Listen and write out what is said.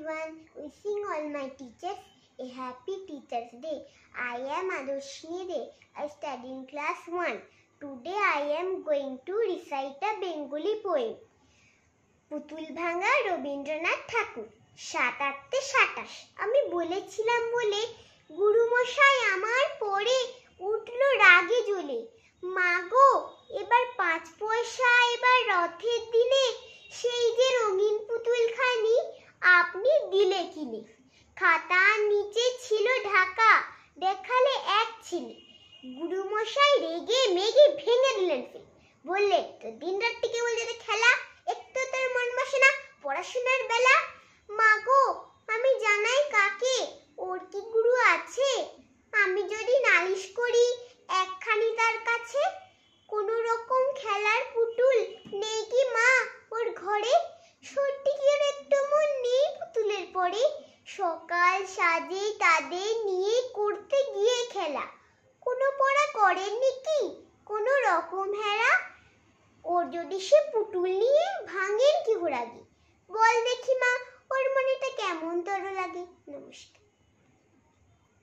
everyone, wishing all my teachers a happy Teachers' Day. I am Adoshni Dey. I study in class 1. Today I am going to recite a Bengali poem. পুতুল ভাঙা রবীন্দ্রনাথ ঠাকুর। ৭-৮-২৭। আমি বলেছিলাম বলে গুরুমশাই আমার পড়ে উঠল রাগে জ্বলে। মাগো এবার ৫ পয়সা, এবার রথের দিনে সেই যে রঙিন পুতুলখানি আপনি দিলে কিনে। খাতার নিচে ছিল ঢাকা, দেখালে এক ছিলে। গুরুমশাই রেগে মেগে ভেঙে দিলেন ফেলে। বললেন তো দিন রাত্রি কেবল যাতে খেলা, একটু তোর মন বসে না পড়াশোনার বেলা। মাগো আমি জানাই কাকে, ওর কি গুরু আছে? আমি যদি নালিশ করি একখানি তার কাছে। কোন রকম খেলার পুতুল নেই কি মা ওর ঘরে? সত্যি কি ওর একটু মন নেই পুতুলের পরে? সকাল সাজে তাদের নিয়ে করতে গিয়ে খেলা, কোনো পড়া করেননি কি কোনো রকম হেরা? ওর যদি সে পুতুল নিয়ে ভাঙেন কি ঘোরাগে, বল দেখি মা ওর মনেটা কেমন তর লাগে। নমস্কার।